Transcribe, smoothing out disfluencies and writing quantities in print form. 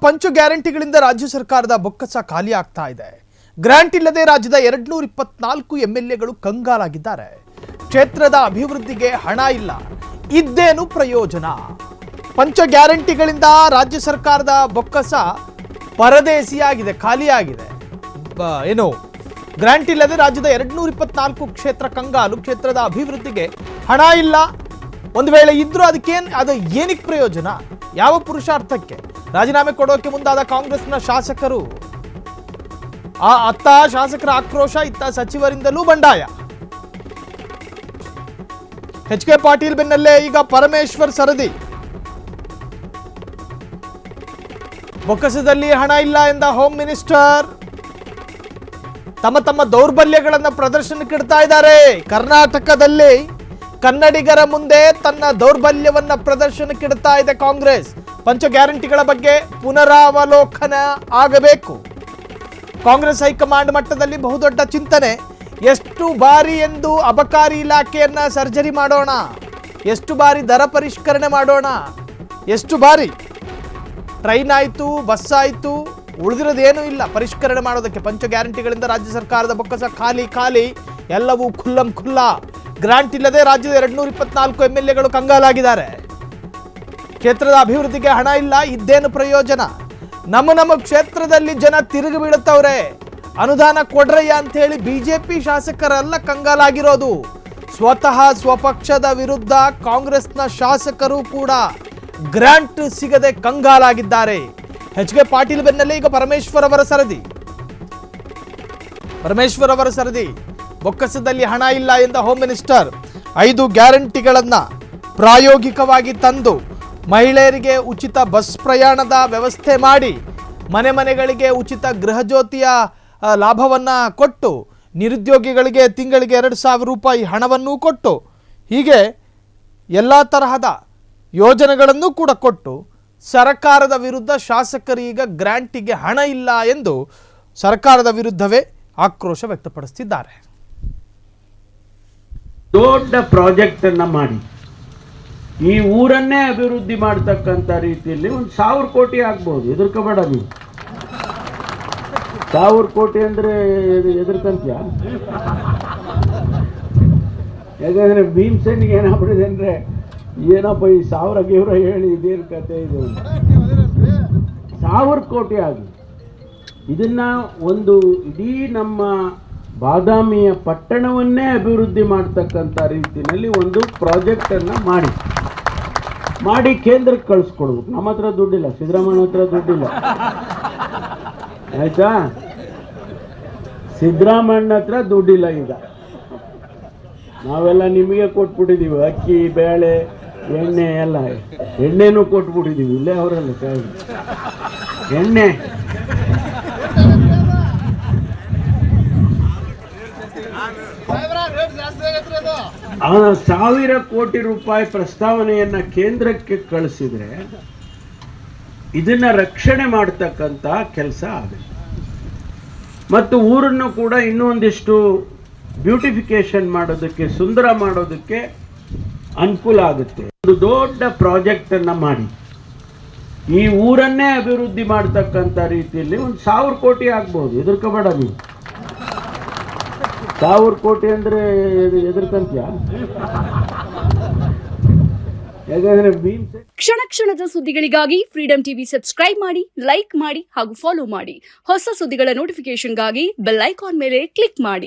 ಪಂಚ ಗ್ಯಾರಂಟಿಗಳಿಂದ ರಾಜ್ಯ ಸರ್ಕಾರದ ಬೊಕ್ಕಸ ಖಾಲಿ ಆಗ್ತಾ ಇದೆ. ಗ್ರಾಂಟ್ ಇಲ್ಲದೆ ರಾಜ್ಯದ 224 ಎಂಎಲ್ಎಗಳು ಕಂಗಾಲಾಗಿದ್ದಾರೆ. ಕ್ಷೇತ್ರದ ಅಭಿವೃದ್ಧಿಗೆ ಹಣ ಇಲ್ಲ, ಇದ್ದೇನು ಪ್ರಯೋಜನ? ಪಂಚ ಗ್ಯಾರಂಟಿಗಳಿಂದ ರಾಜ್ಯ ಸರ್ಕಾರದ ಬೊಕ್ಕಸ ಪರದೇಸಿಯಾಗಿದೆ, ಖಾಲಿಯಾಗಿದೆ. ಏನು ಗ್ರಾಂಟ್ ಇಲ್ಲದೆ ರಾಜ್ಯದ 224 ಕ್ಷೇತ್ರ ಕಂಗಾಲು. ಕ್ಷೇತ್ರದ ಅಭಿವೃದ್ಧಿಗೆ ಹಣ ಇಲ್ಲ, ಒಂದು ವೇಳೆ ಇದ್ರೂ ಅದು ಏನಕ್ಕೆ ಪ್ರಯೋಜನ? ಯಾವ ಪುರುಷಾರ್ಥಕ್ಕೆ? ರಾಜೀನಾಮೆ ಕೊಡೋಕೆ ಮುಂದಾದ ಕಾಂಗ್ರೆಸ್ನ ಶಾಸಕರು, ಅತ್ತ ಶಾಸಕರ ಆಕ್ರೋಶ, ಇತ್ತ ಸಚಿವರಿಂದಲೂ ಬಂಡಾಯ. ಎಚ್ ಕೆ ಪಾಟೀಲ್ ಬೆನ್ನಲ್ಲೇ ಈಗ ಪರಮೇಶ್ವರ್ ಸರದಿ. ಬೊಕ್ಕಸದಲ್ಲಿ ಹಣ ಇಲ್ಲ ಎಂದ ಹೋಮ್ ಮಿನಿಸ್ಟರ್ ತಮ್ಮ ದೌರ್ಬಲ್ಯಗಳನ್ನು ಪ್ರದರ್ಶನಕ್ಕಿಡ್ತಾ ಇದ್ದಾರೆ. ಕರ್ನಾಟಕದಲ್ಲಿ ಕನ್ನಡಿಗರ ಮುಂದೆ ತನ್ನ ದೌರ್ಬಲ್ಯವನ್ನ ಪ್ರದರ್ಶನಕ್ಕಿಡ್ತಾ ಇದೆ ಕಾಂಗ್ರೆಸ್. ಪಂಚ ಗ್ಯಾರಂಟಿಗಳ ಬಗ್ಗೆ ಪುನರಾವಲೋಕನ ಆಗಬೇಕು. ಕಾಂಗ್ರೆಸ್ ಹೈಕಮಾಂಡ್ ಮಟ್ಟದಲ್ಲಿ ಬಹುದೊಡ್ಡ ಚಿಂತನೆ. ಎಷ್ಟು ಬಾರಿ ಎಂದು ಅಬಕಾರಿ ಇಲಾಖೆಯನ್ನ ಸರ್ಜರಿ ಮಾಡೋಣ, ಎಷ್ಟು ಬಾರಿ ದರ ಪರಿಷ್ಕರಣೆ ಮಾಡೋಣ, ಎಷ್ಟು ಬಾರಿ ಟ್ರೈನ್ ಆಯಿತು, ಬಸ್ ಆಯಿತು, ಉಳಿದಿರೋದೇನೂ ಇಲ್ಲ ಪರಿಷ್ಕರಣೆ ಮಾಡೋದಕ್ಕೆ. ಪಂಚ ಗ್ಯಾರಂಟಿಗಳಿಂದ ರಾಜ್ಯ ಸರ್ಕಾರದ ಬೊಕ್ಕಸ ಖಾಲಿ, ಎಲ್ಲವೂ ಖುಲ್ಲಂ ಖುಲ್ಲಾ. ಗ್ರಾಂಟ್ ಇಲ್ಲದೆ ರಾಜ್ಯದ 224 ಎಂಎಲ್ಎಗಳು ಕಂಗಾಲಾಗಿದ್ದಾರೆ. ಕ್ಷೇತ್ರದ ಅಭಿವೃದ್ಧಿಗೆ ಹಣ ಇಲ್ಲ, ಇದ್ದೇನು ಪ್ರಯೋಜನ? ನಮ್ಮ ಕ್ಷೇತ್ರದಲ್ಲಿ ಜನ ತಿರುಗಿ ಬೀಳುತ್ತವ್ರೆ. ಅನುದಾನ ಕೊಡ್ರಯ್ಯ ಅಂತ ಹೇಳಿ ಬಿಜೆಪಿ ಶಾಸಕರೆಲ್ಲ ಕಂಗಾಲಾಗಿರೋದು. ಸ್ವತಃ ಸ್ವಪಕ್ಷದ ವಿರುದ್ಧ ಕಾಂಗ್ರೆಸ್ನ ಶಾಸಕರು ಕೂಡ ಗ್ರಾಂಟ್ ಸಿಗದೆ ಕಂಗಾಲಾಗಿದ್ದಾರೆ. ಎಚ್ ಕೆ ಪಾಟೀಲ್ ಬೆನ್ನಲ್ಲೇ ಈಗ ಪರಮೇಶ್ವರ್ ಅವರ ಸರದಿ. ಬೊಕ್ಕಸದಲ್ಲಿ ಹಣ ಇಲ್ಲ ಎಂದ ಹೋಮ್ ಮಿನಿಸ್ಟರ್ 5 ಗ್ಯಾರಂಟಿಗಳನ್ನು ಪ್ರಾಯೋಗಿಕವಾಗಿ ತಂದು ಮಹಿಳೆಯರಿಗೆ ಉಚಿತ ಬಸ್ ಪ್ರಯಾಣದ ವ್ಯವಸ್ಥೆ ಮಾಡಿ, ಮನೆಗಳಿಗೆ ಉಚಿತ ಗೃಹ ಜ್ಯೋತಿಯ ಲಾಭವನ್ನು ಕೊಟ್ಟು, ನಿರುದ್ಯೋಗಿಗಳಿಗೆ ತಿಂಗಳಿಗೆ 2,000 ರೂಪಾಯಿ ಹಣವನ್ನು ಕೊಟ್ಟು, ಹೀಗೆ ಎಲ್ಲ ತರಹದ ಯೋಜನೆಗಳನ್ನು ಕೂಡ ಕೊಟ್ಟು ಸರ್ಕಾರದ ವಿರುದ್ಧ ಶಾಸಕರೀಗ ಗ್ರಾಂಟಿಗೆ ಹಣ ಇಲ್ಲ ಎಂದು ಸರ್ಕಾರದ ವಿರುದ್ಧವೇ ಆಕ್ರೋಶ ವ್ಯಕ್ತಪಡಿಸುತ್ತಿದ್ದಾರೆ. ದೊಡ್ಡ ಪ್ರಾಜೆಕ್ಟ್ ಅನ್ನ ಮಾಡಿ ಈ ಊರನ್ನೇ ಅಭಿವೃದ್ಧಿ ಮಾಡತಕ್ಕಂತ ರೀತಿಯಲ್ಲಿ 1,000 ಕೋಟಿ ಆಗ್ಬಹುದು. ಎದುರ್ಕೋಬೇಡ ನೀವು. 1,000 ಕೋಟಿ ಅಂದ್ರೆ ಎದುರ್ಕಂತೀಯ? ಯಾಕಂದ್ರೆ ಭೀಮಸೇನಿಗೆ ಏನಾಗ್ಬಿಟ್ಟಿದೆ ಅಂದ್ರೆ, ಏನಪ್ಪ ಈ 1,000 ಗೀವ್ರ ಹೇಳಿ ಇದೇನು ಕತೆ ಇದು? 1,000 ಕೋಟಿ ಆಗಿ ಇದನ್ನ ಒಂದು ಇಡೀ ನಮ್ಮ ಬಾದಾಮಿಯ ಪಟ್ಟಣವನ್ನೇ ಅಭಿವೃದ್ಧಿ ಮಾಡ್ತಕ್ಕಂಥ ರೀತಿಯಲ್ಲಿ ಒಂದು ಪ್ರಾಜೆಕ್ಟ್ ಅನ್ನ ಮಾಡಿ ಕೇಂದ್ರಕ್ಕೆ ಕಳಿಸ್ಕೊಡ್ಬೇಕು. ನಮ್ಮ ಹತ್ರ ದುಡ್ಡಿಲ್ಲ, ಸಿದ್ದರಾಮಯ್ಯ ಹತ್ರ ದುಡ್ಡಿಲ್ಲ, ಆಯ್ತಾ? ಸಿದ್ದರಾಮಯ್ಯ ಹತ್ರ ದುಡ್ಡಿಲ್ಲ. ಈಗ ನಾವೆಲ್ಲ ನಿಮಗೆ ಕೊಟ್ಬಿಟ್ಟಿದ್ದೀವಿ, ಅಕ್ಕಿ, ಬೇಳೆ, ಎಣ್ಣೆ ಎಲ್ಲ. ಎಣ್ಣೆನೂ ಕೊಟ್ಬಿಟ್ಟಿದ್ದೀವಿ, ಇಲ್ಲೇ ಅವರಲ್ಲ ಎಣ್ಣೆ. 1,000 ಕೋಟಿ ರೂಪಾಯಿ ಪ್ರಸ್ತಾವನೆಯನ್ನ ಕೇಂದ್ರಕ್ಕೆ ಕಳಿಸಿದ್ರೆ ಇದನ್ನ ರಕ್ಷಣೆ ಮಾಡತಕ್ಕಂತ ಕೆಲಸ ಆಗುತ್ತೆ. ಮತ್ತು ಊರನ್ನು ಕೂಡ ಇನ್ನೊಂದಿಷ್ಟು ಬ್ಯೂಟಿಫಿಕೇಶನ್ ಮಾಡೋದಕ್ಕೆ, ಸುಂದರ ಮಾಡೋದಕ್ಕೆ ಅನುಕೂಲ ಆಗುತ್ತೆ. ಒಂದು ದೊಡ್ಡ ಪ್ರಾಜೆಕ್ಟ್ ಅನ್ನ ಮಾಡಿ ಈ ಊರನ್ನೇ ಅಭಿವೃದ್ಧಿ ಮಾಡತಕ್ಕಂತ ರೀತಿಯಲ್ಲಿ 1,000 ಕೋಟಿ ಆಗ್ಬಹುದು. ಎದುರ್ಕೋಬೇಡ ನೀವು. 1,000 ಕೋಟಿ ಅಂದ್ರೆ ಎದುರ್ಕಂತೀಯ? ಯಾಕಂದ್ರೆ ಕ್ಷಣದ ಸುದ್ದಿಗಳಿಗಾಗಿ ಫ್ರೀಡಂ ಟಿವಿ ಸಬ್ಸ್ಕ್ರೈಬ್ ಮಾಡಿ, ಲೈಕ್ ಮಾಡಿ ಹಾಗೂ ಫಾಲೋ ಮಾಡಿ. ಹೊಸ ಸುದ್ದಿಗಳ ನೋಟಿಫಿಕೇಶನ್ಗಾಗಿ ಬೆಲ್ ಐಕಾನ್ ಮೇಲೆ ಕ್ಲಿಕ್ ಮಾಡಿ.